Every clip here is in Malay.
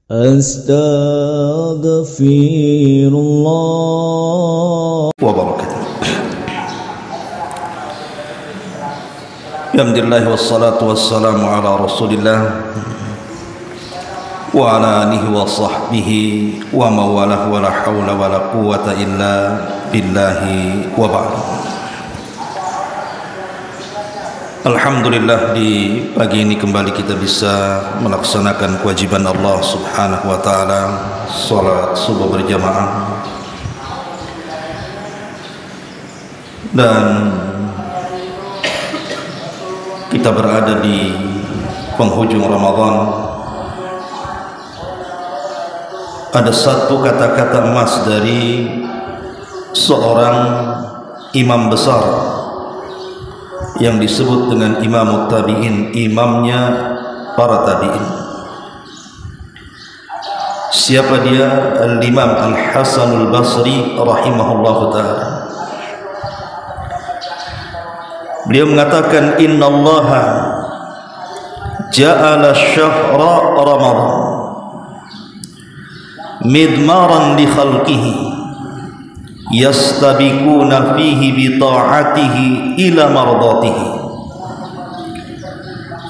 Astaghfirullah wabarakatuh. Alhamdulillah wassalatu wassalamu ala Rasulillah wa ala alihi wa sahbihi wa mawalah wa la hawla wa la quwwata illa billahi wa ba'd. Alhamdulillah, di pagi ini kembali kita bisa melaksanakan kewajiban Allah Subhanahu wa taala, salat subuh berjamaah, dan kita berada di penghujung Ramadan. Ada satu kata-kata emas dari seorang imam besar yang disebut dengan Imam Tabi'in, imamnya para tabi'in. Siapa dia? Al-Imam Al-Hasan Al-Basri rahimahullahu ta'ala. Beliau mengatakan, innallaha ja'ala syahra Ramadan midmaran li khalqihi yastabiquna fihi bi ta'atihi ila mardatihi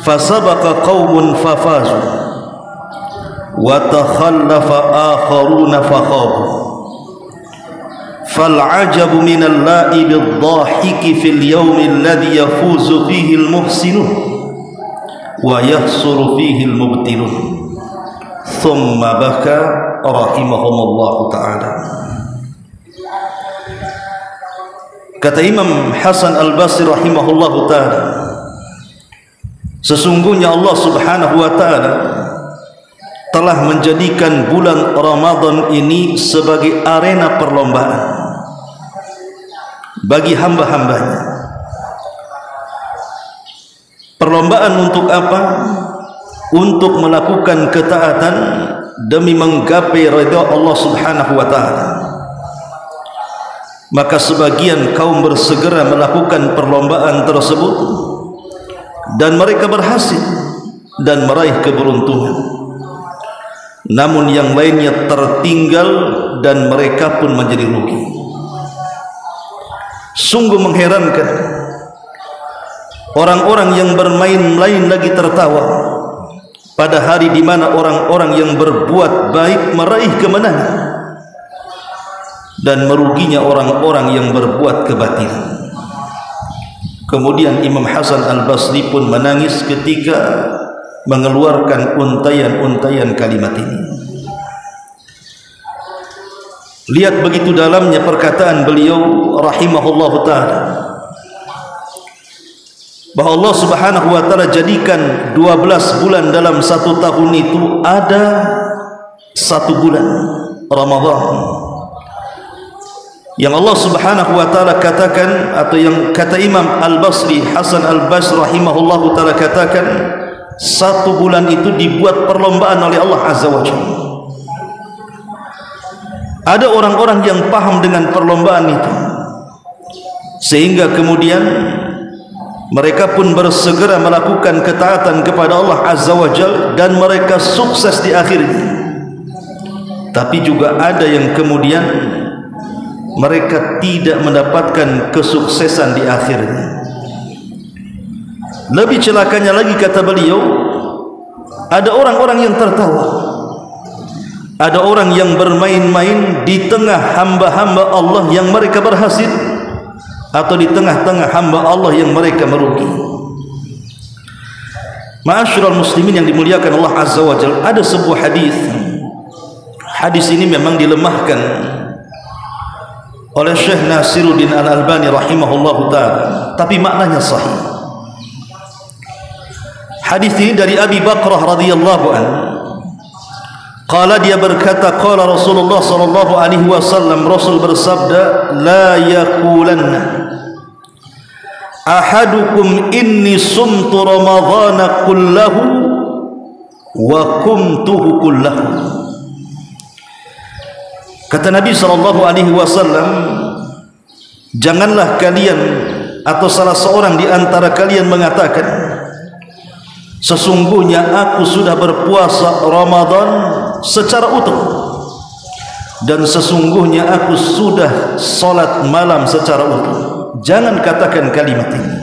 fasabaqa qaumun fafazu wa takhallafa akharuna fakhabu fal'ajabu minal la'ibid dhahiki fil yawmi alladhi yafuzu fihi al-muhsinun wa yahsuru fihi al-mubtilun. Thumma baka rahimahumullahu ta'ala. Kata Imam Hasan Al-Basri rahimahullahu ta'ala, sesungguhnya Allah Subhanahu wa ta'ala telah menjadikan bulan Ramadan ini sebagai arena perlombaan bagi hamba-hambanya. Perlombaan untuk apa? Untuk melakukan ketaatan demi menggapai ridha Allah Subhanahu wa ta'ala. Maka sebagian kaum bersegera melakukan perlombaan tersebut dan mereka berhasil dan meraih keberuntungan. Namun yang lainnya tertinggal dan mereka pun menjadi rugi. Sungguh mengherankan, orang-orang yang bermain lain lagi tertawa pada hari di mana orang-orang yang berbuat baik meraih kemenangan, dan meruginya orang-orang yang berbuat kebatilan. Kemudian Imam Hasan Al-Basri pun menangis ketika mengeluarkan untayan-untayan kalimat ini. Lihat begitu dalamnya perkataan beliau rahimahullahu ta'ala, bahwa Allah Subhanahu wa ta'ala jadikan 12 bulan dalam satu tahun itu ada satu bulan Ramadan yang Allah Subhanahu wa ta'ala katakan, atau yang kata Imam Al-Basri, Hasan Al-Basri rahimahullahu ta'ala katakan, satu bulan itu dibuat perlombaan oleh Allah Azza wa Jalla. Ada orang-orang yang paham dengan perlombaan itu, sehingga kemudian mereka pun bersegera melakukan ketaatan kepada Allah Azza wa Jalla dan mereka sukses di akhirnya. Tapi juga ada yang kemudian mereka tidak mendapatkan kesuksesan di akhirnya. Lebih celakanya lagi, kata beliau, ada orang-orang yang tertawa, ada orang yang bermain-main di tengah hamba-hamba Allah yang mereka berhasil, atau di tengah-tengah hamba Allah yang mereka merugi. Ma'asyiral muslimin yang dimuliakan Allah Azza wa Jalla, ada sebuah hadis. Hadis ini memang dilemahkan oleh Syekh Nasiruddin Al-Albani rahimahullahu ta'ala, tapi maknanya sahih. Hadis ini dari Abi Bakrah radhiyallahu anhu. Qala, dia berkata, qala Rasulullah sallallahu alaihi wasallam, Rasul bersabda, la yaqulanna ahadukum inni sumtu ramadhana kullahu wa qumtuhu kullahu. Kata Nabi sallallahu alaihi wasallam, janganlah kalian atau salah seorang di antara kalian mengatakan, sesungguhnya aku sudah berpuasa Ramadan secara utuh, dan sesungguhnya aku sudah salat malam secara utuh. Jangan katakan kalimat ini.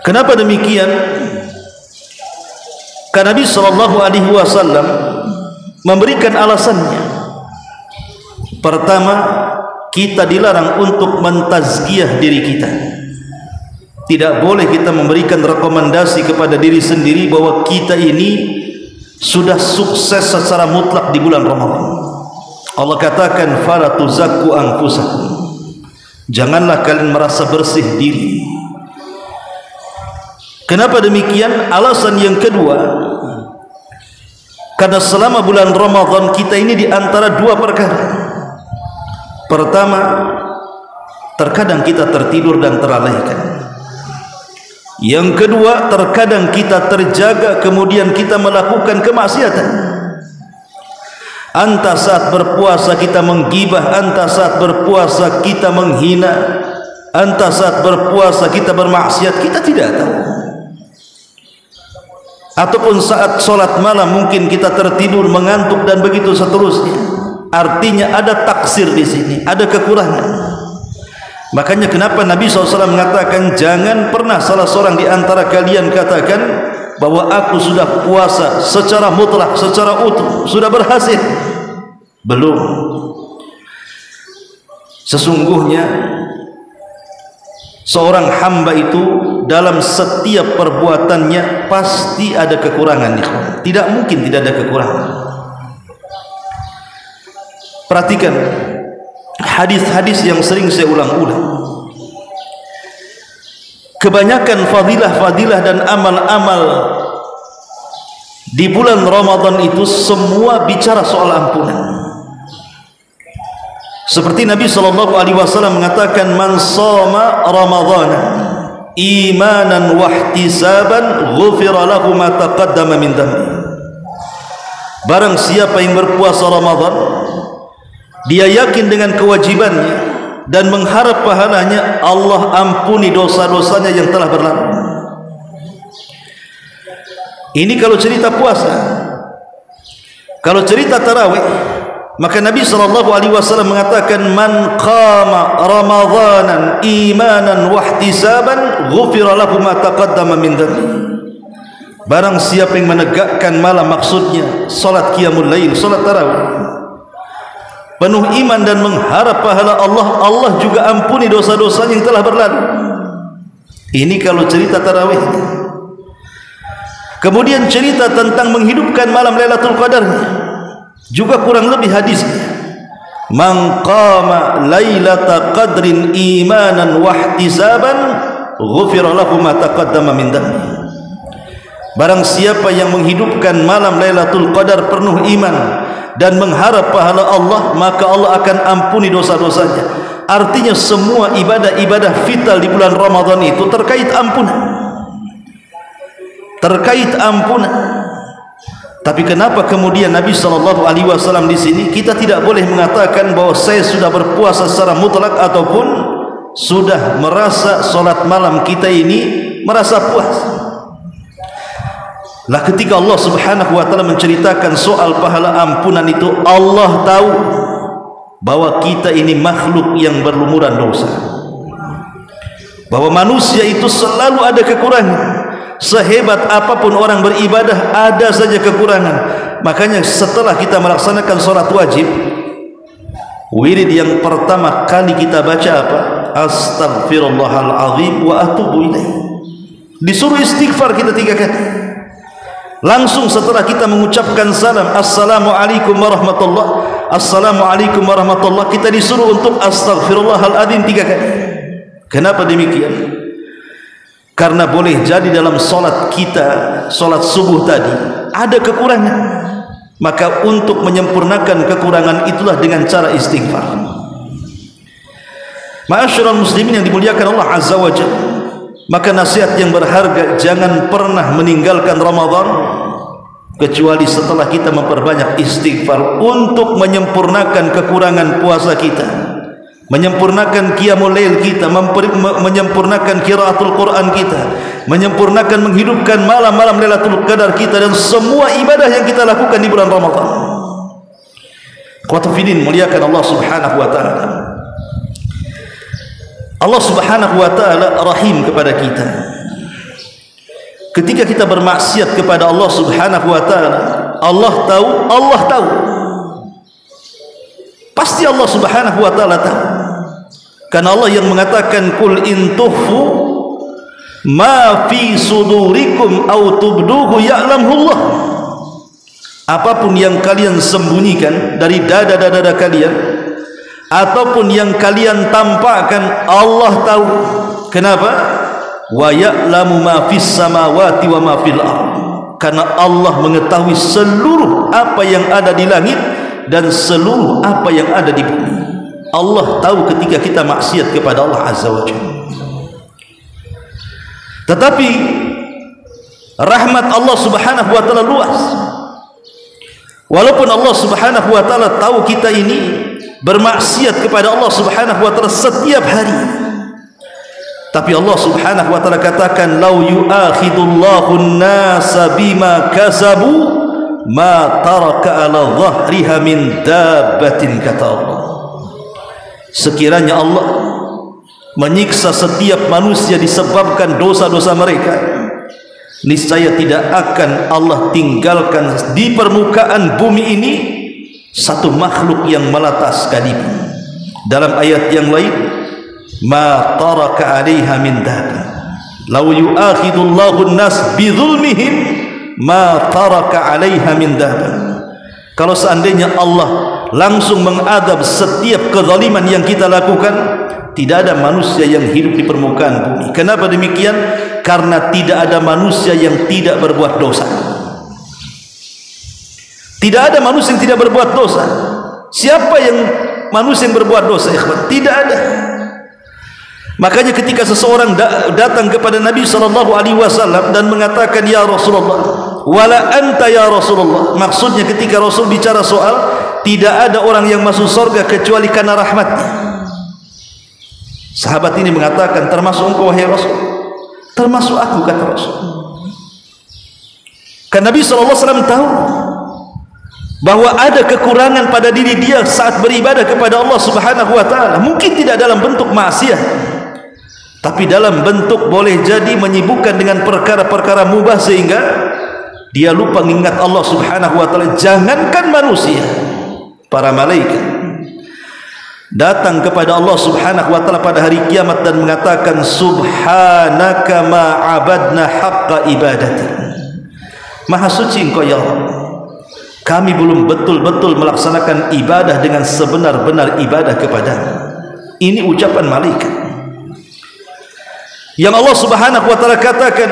Kenapa demikian? Karena Nabi SAW memberikan alasannya. Pertama, kita dilarang untuk mentazkiyah diri kita. Tidak boleh kita memberikan rekomendasi kepada diri sendiri bahwa kita ini sudah sukses secara mutlak di bulan Ramadan. Allah katakan, fala tuzakku anfusakum, janganlah kalian merasa bersih diri. Kenapa demikian? Alasan yang kedua, karena selama bulan Ramadan kita ini di antara dua perkara. Pertama, terkadang kita tertidur dan terlalaikan. Yang kedua, terkadang kita terjaga kemudian kita melakukan kemaksiatan. Entah saat berpuasa kita menggibah, entah saat berpuasa kita menghina, entah saat berpuasa kita bermaksiat, kita tidak tahu. Ataupun saat sholat malam mungkin kita tertidur, mengantuk dan begitu seterusnya. Artinya ada taksir di sini, ada kekurangan. Makanya kenapa Nabi SAW mengatakan, jangan pernah salah seorang di antara kalian katakan bahwa aku sudah puasa secara mutlak, secara utuh, sudah berhasil. Belum. Sesungguhnya seorang hamba itu dalam setiap perbuatannya pasti ada kekurangan. Tidak mungkin tidak ada kekurangan. Perhatikan hadis-hadis yang sering saya ulang-ulang. Kebanyakan fadilah-fadilah dan amal-amal di bulan Ramadan itu semua bicara soal ampunan. Seperti Nabi SAW mengatakan, man shoma Ramadhana imanan wa ihtisaban ghufira lahu ma taqaddama min dhanbi. Barang siapa yang berpuasa Ramadan, dia yakin dengan kewajibannya dan mengharap pahalanya, Allah ampuni dosa-dosanya yang telah berlalu. Ini kalau cerita puasa. Kalau cerita tarawih, maka Nabi SAW mengatakan, man qama ramadhanan imanan wa ihtisaban ghufira lahu ma taqaddama min dhanbi. Barang siapa yang menegakkan malam, maksudnya salat qiyamul lail, salat tarawih, penuh iman dan mengharap pahala Allah, Allah juga ampuni dosa-dosa yang telah berlalu. Ini kalau cerita tarawih. Kemudian cerita tentang menghidupkan malam Lailatul Qadar, juga kurang lebih hadisnya. Man qama lailata qadrin imanan wa ihtisaban ghufira lahu ma taqaddama min dhanbi. Barang siapa yang menghidupkan malam Lailatul Qadar penuh iman dan mengharap pahala Allah, maka Allah akan ampuni dosa-dosanya. Artinya semua ibadah-ibadah vital di bulan Ramadan itu terkait ampunan. Terkait ampunan. Tapi kenapa kemudian Nabi SAW di sini kita tidak boleh mengatakan bahwa saya sudah berpuasa secara mutlak ataupun sudah merasa solat malam kita ini merasa puas. Lah ketika Allah Subhanahu wa taala menceritakan soal pahala ampunan itu, Allah tahu bahwa kita ini makhluk yang berlumuran dosa, bahwa manusia itu selalu ada kekurangan. Sehebat apapun orang beribadah, ada saja kekurangan. Makanya setelah kita melaksanakan sholat wajib, wirid yang pertama kali kita baca apa? Astaghfirullahaladzim wa atubu ilaih. Disuruh istighfar kita 3 kali. Langsung setelah kita mengucapkan salam, assalamualaikum warahmatullah, assalamualaikum warahmatullah, kita disuruh untuk astaghfirullahaladzim 3 kali. Kenapa demikian? Karena boleh jadi dalam solat kita, solat subuh tadi, ada kekurangan. Maka untuk menyempurnakan kekurangan itulah dengan cara istighfar. Ma'asyiral muslimin yang dimuliakan Allah Azza wa Jalla, maka nasihat yang berharga, jangan pernah meninggalkan Ramadan kecuali setelah kita memperbanyak istighfar untuk menyempurnakan kekurangan puasa kita. menyempurnakan qiyamul lail kita, menyempurnakan qiraatul Quran kita, menyempurnakan menghidupkan malam-malam Lailatul Qadar kita, dan semua ibadah yang kita lakukan di bulan Ramadan. Qatafidin, muliakan Allah Subhanahu wa taala. Allah Subhanahu wa taala rahim kepada kita. Ketika kita bermaksiat kepada Allah Subhanahu wa taala, Allah tahu. Pasti Allah Subhanahu wa taala tahu. Karena Allah yang mengatakan, "Qul in tukhfu ma fi sudurikum aw tubduhu ya'lamhu Allah." Apapun yang kalian sembunyikan dari dada-dada kalian ataupun yang kalian tampakkan, Allah tahu. Kenapa? Wa ya'lamu ma fis samawati wa ma fil ardh. Karena Allah mengetahui seluruh apa yang ada di langit dan seluruh apa yang ada di bumi. Allah tahu ketika kita maksiat kepada Allah Azza wa Jalla. Tetapi rahmat Allah Subhanahu wa taala luas. Walaupun Allah Subhanahu wa taala tahu kita ini bermaksiat kepada Allah Subhanahu wa taala setiap hari, tapi Allah Subhanahu wa taala katakan, "Lau yu'akhidullahu an-nasa bima kasabu ma taraka ala dhahriha min dabbatin," kata Allah. Sekiranya Allah menyiksa setiap manusia disebabkan dosa-dosa mereka, niscaya tidak akan Allah tinggalkan di permukaan bumi ini satu makhluk yang melata sekalipun. Dalam ayat yang lain, ma taraka 'alaiha min dabbah. Law yu'akhidullahu an-nas bi dzulmihim ma taraka 'alaiha min dabbah. Kalau seandainya Allah langsung mengadab setiap kezaliman yang kita lakukan, tidak ada manusia yang hidup di permukaan bumi. Kenapa demikian? Karena tidak ada manusia yang tidak berbuat dosa. Tidak ada manusia yang tidak berbuat dosa. Siapa yang manusia yang berbuat dosa, ikhwan? Tidak ada. Makanya ketika seseorang datang kepada Nabi SAW dan mengatakan, "Ya Rasulullah, wala anta ya Rasulullah," maksudnya ketika Rasul bicara soal tidak ada orang yang masuk surga kecuali karena rahmatnya. Sahabat ini mengatakan, "Termasuk engkau wahai Rasul?" "Termasuk aku," kata Rasul. Kan Nabi SAW tahu bahwa ada kekurangan pada diri dia saat beribadah kepada Allah Subhanahu wa taala. Mungkin tidak dalam bentuk maksiat, tapi dalam bentuk boleh jadi menyibukkan dengan perkara-perkara mubah sehingga dia lupa mengingat Allah Subhanahu wa taala. Jangankan manusia, para malaikat datang kepada Allah Subhanahu wa taala pada hari kiamat dan mengatakan, "Subhanaka ma abadna haqqa ibadati." Maha suci Engkau ya Allah, kami belum betul-betul melaksanakan ibadah dengan sebenar-benar ibadah kepadamu. Ini ucapan malaikat yang Allah Subhanahu wa taala katakan,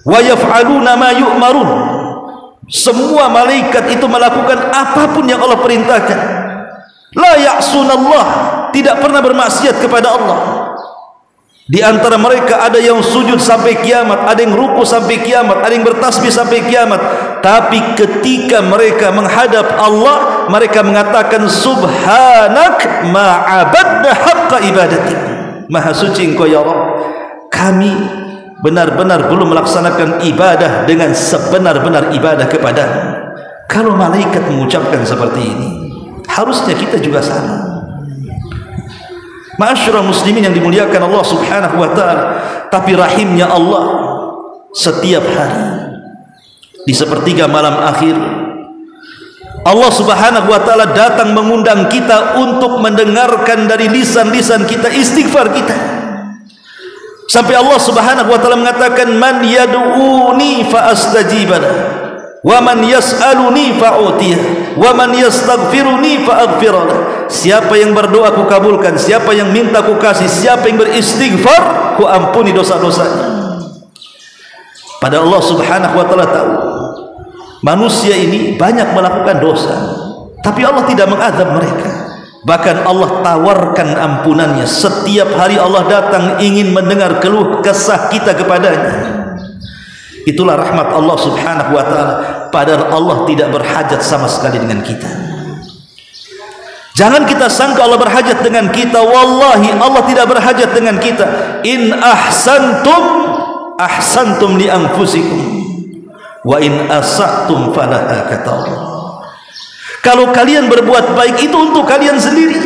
"Wa yaf'aluna ma yu'marun." Semua malaikat itu melakukan apapun yang Allah perintahkan. La ya'sunallah, tidak pernah bermaksiat kepada Allah. Di antara mereka ada yang sujud sampai kiamat, ada yang ruku sampai kiamat, ada yang bertasbih sampai kiamat. Tapi ketika mereka menghadap Allah, mereka mengatakan, "Subhanak ma'abadna haqqa ibadatik." Maha suci Engkau ya Rabb, kami benar-benar belum melaksanakan ibadah dengan sebenar-benar ibadah kepadamu. Kalau malaikat mengucapkan seperti ini, harusnya kita juga sama. Ma'asyiral muslimin yang dimuliakan Allah Subhanahu wa taala, tapi rahimnya Allah setiap hari di sepertiga malam akhir Allah Subhanahu wa taala datang mengundang kita untuk mendengarkan dari lisan-lisan kita istighfar kita. Sampai Allah Subhanahu wa taala mengatakan, "Man yad'uni fa astajibana, wa man yas'aluni fa'utiyah, wa man yastaghfiruni fa'aghfirlah." Siapa yang berdoa ku kabulkan, siapa yang minta ku kasih, siapa yang beristighfar ku ampuni dosa-dosanya. Padahal Allah Subhanahu wa taala tahu manusia ini banyak melakukan dosa, tapi Allah tidak mengadab mereka. Bahkan Allah tawarkan ampunannya. Setiap hari Allah datang ingin mendengar keluh kesah kita kepadanya. Itulah rahmat Allah Subhanahu wa taala. Padahal Allah tidak berhajat sama sekali dengan kita. Jangan kita sangka Allah berhajat dengan kita. Wallahi Allah tidak berhajat dengan kita. In ahsantum ahsantum li anfusikum wa in asa'tum falaha, kata Allah. Kalau kalian berbuat baik itu untuk kalian sendiri,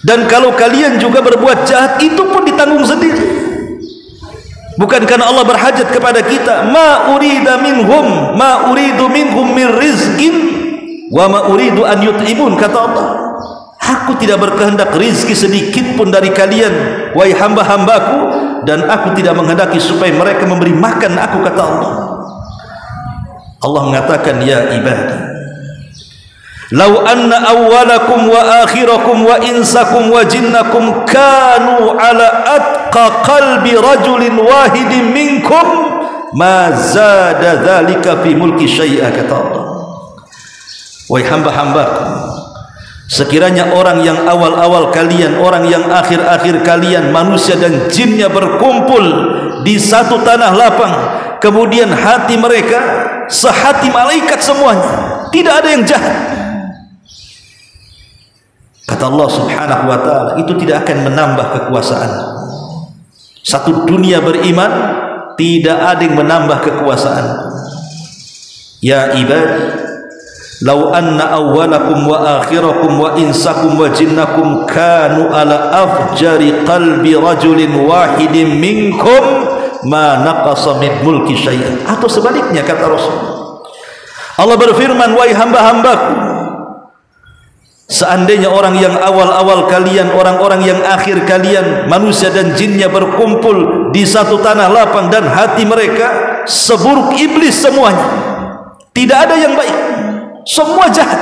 dan kalau kalian juga berbuat jahat itu pun ditanggung sendiri. Bukan karena Allah berhajat kepada kita. Ma urida minhum ma uridu minhum min rizqin wa ma uridu an yut'imun, kata Allah. Aku tidak berkehendak rizki sedikit pun dari kalian, wahai hamba-hambaku, dan aku tidak menghendaki supaya mereka memberi makan aku, kata Allah. Allah mengatakan, ya ibadi, law anna awwalakum wa akhirakum wa insakum wa jinnakum kanu ala atqa qalbi rajulin wahidin minkum ma zada dhalika fi mulki syai'a, kata Allah. Wahai hamba-hambaku, sekiranya orang yang awal-awal kalian, orang yang akhir-akhir kalian, manusia dan jinnya berkumpul di satu tanah lapang, kemudian hati mereka sehati malaikat semuanya, tidak ada yang jahat, kata Allah subhanahu wa ta'ala, itu tidak akan menambah kekuasaan. Satu dunia beriman, tidak ada yang menambah kekuasaan. Ya ibadi, law anna awwalakum wa akhirakum wa insakum wa jinnakum kanu ala afjari qalbi rajulin wahidin minkum ma naqasa min mulki syai'an. Atau sebaliknya, kata Rasul, Allah berfirman, wahai hamba-hambaku, seandainya orang yang awal-awal kalian, orang-orang yang akhir kalian, manusia dan jinnya berkumpul di satu tanah lapang dan hati mereka seburuk iblis semuanya, tidak ada yang baik, semua jahat,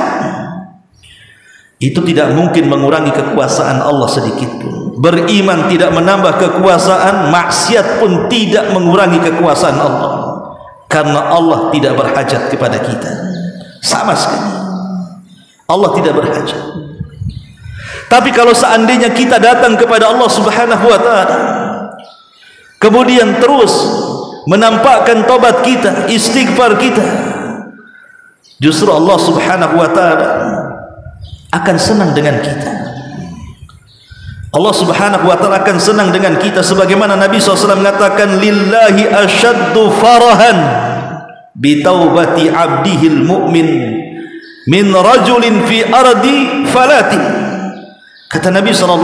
itu tidak mungkin mengurangi kekuasaan Allah sedikit pun. Beriman tidak menambah kekuasaan, maksiat pun tidak mengurangi kekuasaan Allah, karena Allah tidak berhajat kepada kita sama sekali. Allah tidak berhajat. Tapi kalau seandainya kita datang kepada Allah subhanahu wa ta'ala, kemudian terus menampakkan tobat kita, istighfar kita, justru Allah subhanahu wa ta'ala akan senang dengan kita. Allah subhanahu wa ta'ala akan senang dengan kita, sebagaimana Nabi SAW mengatakan, lillahi asyaddu farahan bitaubati abdihil mu'min min rajulin fi ardi falati. Kata Nabi SAW,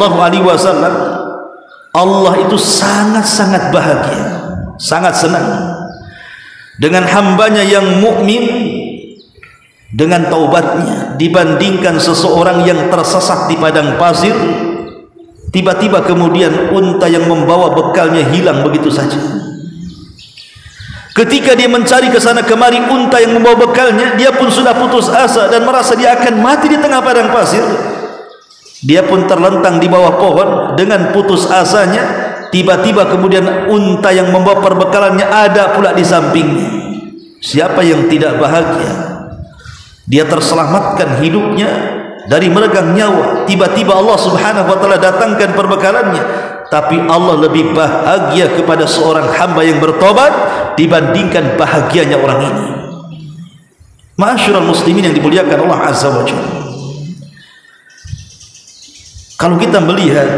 Allah itu sangat-sangat bahagia, sangat senang dengan hambanya yang mukmin dengan taubatnya, dibandingkan seseorang yang tersesat di padang pasir, tiba-tiba kemudian unta yang membawa bekalnya hilang begitu saja. Ketika dia mencari ke sana kemari unta yang membawa bekalnya, dia pun sudah putus asa dan merasa dia akan mati di tengah padang pasir. Dia pun terlentang di bawah pohon dengan putus asanya. Tiba-tiba kemudian unta yang membawa perbekalannya ada pula di sampingnya. Siapa yang tidak bahagia? Dia terselamatkan hidupnya dari meregang nyawa. Tiba-tiba Allah subhanahu wa ta'ala datangkan perbekalannya. Tapi Allah lebih bahagia kepada seorang hamba yang bertobat dibandingkan bahagianya orang ini. Ma'asyiral muslimin yang dimuliakan Allah azza wa jalla, kalau kita melihat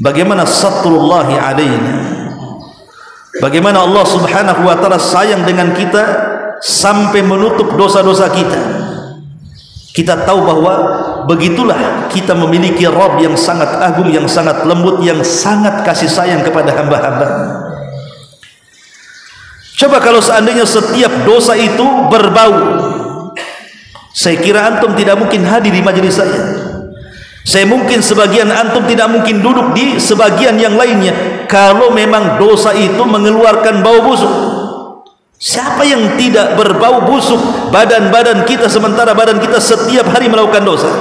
bagaimana satrullahi alaina, bagaimana Allah subhanahu wa ta'ala sayang dengan kita sampai menutup dosa-dosa kita, kita tahu bahwa begitulah kita memiliki Rabb yang sangat agung, yang sangat lembut, yang sangat kasih sayang kepada hamba-hamba. Coba kalau seandainya setiap dosa itu berbau, saya kira antum tidak mungkin hadir di majelis saya. Saya mungkin sebagian antum tidak mungkin duduk di sebagian yang lainnya kalau memang dosa itu mengeluarkan bau busuk. Siapa yang tidak berbau busuk badan-badan kita, sementara badan kita setiap hari melakukan dosa?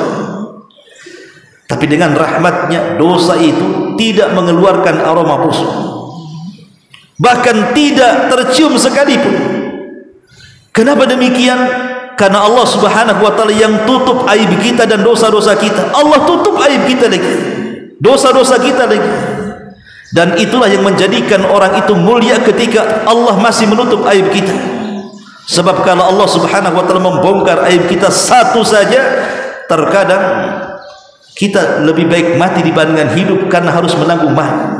Tapi dengan rahmatnya dosa itu tidak mengeluarkan aroma busuk, bahkan tidak tercium sekalipun. Kenapa demikian? Karena Allah subhanahu wa ta'ala yang tutup aib kita dan dosa-dosa kita. Allah tutup aib kita lagi, dosa-dosa kita lagi. Dan itulah yang menjadikan orang itu mulia ketika Allah masih menutup aib kita. Sebab kalau Allah subhanahu wa ta'ala membongkar aib kita satu saja, terkadang kita lebih baik mati dibandingkan hidup karena harus menanggung mati.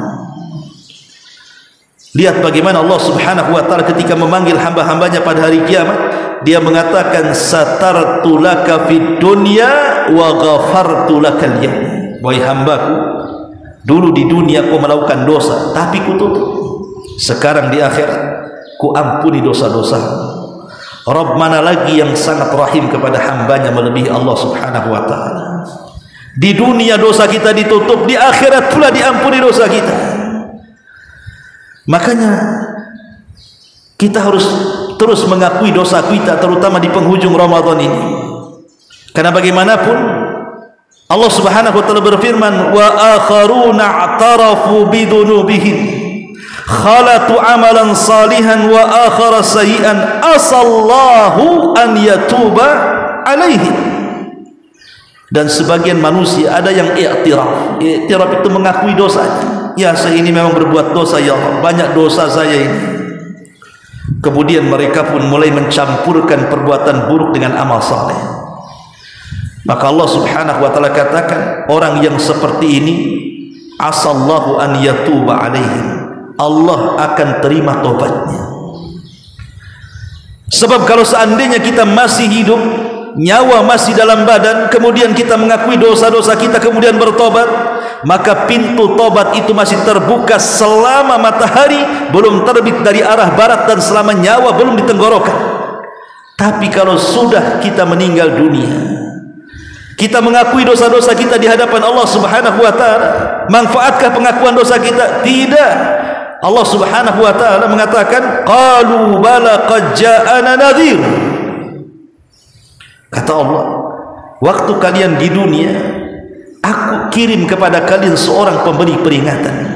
Lihat bagaimana Allah Subhanahu wa taala ketika memanggil hamba-hambanya pada hari kiamat, dia mengatakan satartu laka fid dunya wa ghafartu lakal yawm. Wahai hambaku, dulu di dunia kau melakukan dosa tapi kututup. Sekarang di akhirat ku ampuni dosa-dosa. Rabb mana lagi yang sangat rahim kepada hambanya melebihi Allah Subhanahu wa taala. Di dunia dosa kita ditutup, di akhirat pula diampuni dosa kita. Makanya kita harus terus mengakui dosa kita, terutama di penghujung Ramadan ini. Karena bagaimanapun Allah Subhanahu wa taala berfirman, wa akharuna i'tarafu bidunubihim khalatu amalan salihan wa akhara sayyi'an asallahu an yatuba alaihim. Dan sebagian manusia ada yang i'tiraf. I'tiraf itu mengakui dosanya. Ya, saya ini memang berbuat dosa ya Allah, banyak dosa saya ini. Kemudian mereka pun mulai mencampurkan perbuatan buruk dengan amal saleh. Maka Allah Subhanahu wa taala katakan, orang yang seperti ini asallahu an yatuba alaihim. Allah akan terima tobatnya. Sebab kalau seandainya kita masih hidup, nyawa masih dalam badan, kemudian kita mengakui dosa-dosa kita, kemudian bertobat, maka pintu tobat itu masih terbuka selama matahari belum terbit dari arah barat dan selama nyawa belum ditenggorokan. Tapi kalau sudah kita meninggal dunia, kita mengakui dosa-dosa kita di hadapan Allah Subhanahu wa taala, manfaatkah pengakuan dosa kita? Tidak. Allah Subhanahu wa taala mengatakan, qalu bala qad ja'ana nadhir. Kata Allah, waktu kalian di dunia, aku kirim kepada kalian seorang pemberi peringatan.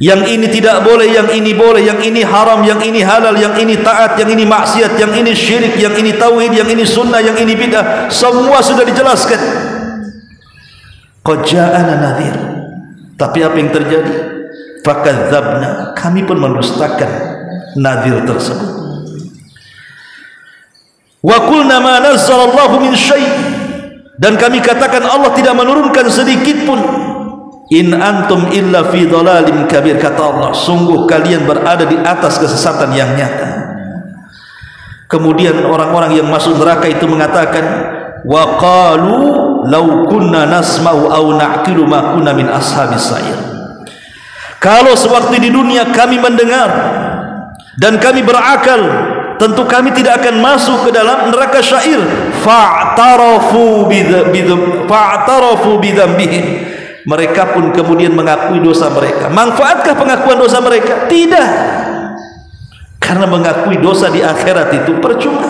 Yang ini tidak boleh, yang ini boleh, yang ini haram, yang ini halal, yang ini taat, yang ini maksiat, yang ini syirik, yang ini tauhid, yang ini sunnah, yang ini bid'ah. Semua sudah dijelaskan. Qad ja'ana nadhir. Tapi apa yang terjadi? Fakadzabna, kami pun mendustakan nadhir tersebut. Wa qulna ma nazzalallahu min syai', dan kami katakan Allah tidak menurunkan sedikit pun. In antum illa fi dhalalim kabir, kata Allah, sungguh kalian berada di atas kesesatan yang nyata. Kemudian orang-orang yang masuk neraka itu mengatakan, wa qalu law kunna nasma'u aw na'qilu ma kunna min ashabis sa'ir. Kalau sewaktu di dunia kami mendengar dan kami berakal, tentu kami tidak akan masuk ke dalam neraka syair. Fa'tarafu bidzambihim. Mereka pun kemudian mengakui dosa mereka. Manfaatkah pengakuan dosa mereka? Tidak. Karena mengakui dosa di akhirat itu percuma.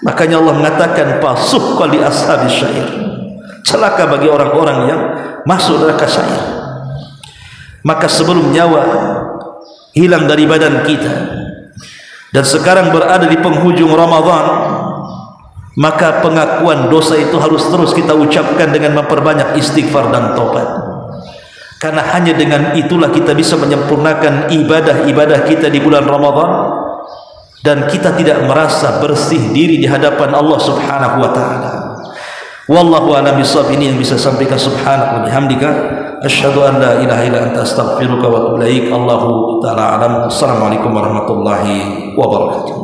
Makanya Allah mengatakan fasuhqa li ashabis syair. Celaka bagi orang-orang yang masuk neraka syair. Maka sebelum nyawa hilang dari badan kita dan sekarang berada di penghujung Ramadan, maka pengakuan dosa itu harus terus kita ucapkan dengan memperbanyak istighfar dan taubat. Karena hanya dengan itulah kita bisa menyempurnakan ibadah-ibadah kita di bulan Ramadan, dan kita tidak merasa bersih diri di hadapan Allah Subhanahu wa taala. Wallahu a'lam bishawab. Ini yang bisa sampaikan. Subhanaka wa bihamdika asyhadu an la ilaha illa anta astaghfiruka wa atubu ilaik. Allahu ta'ala a'lam. Assalamualaikum warahmatullahi wabarakatuh.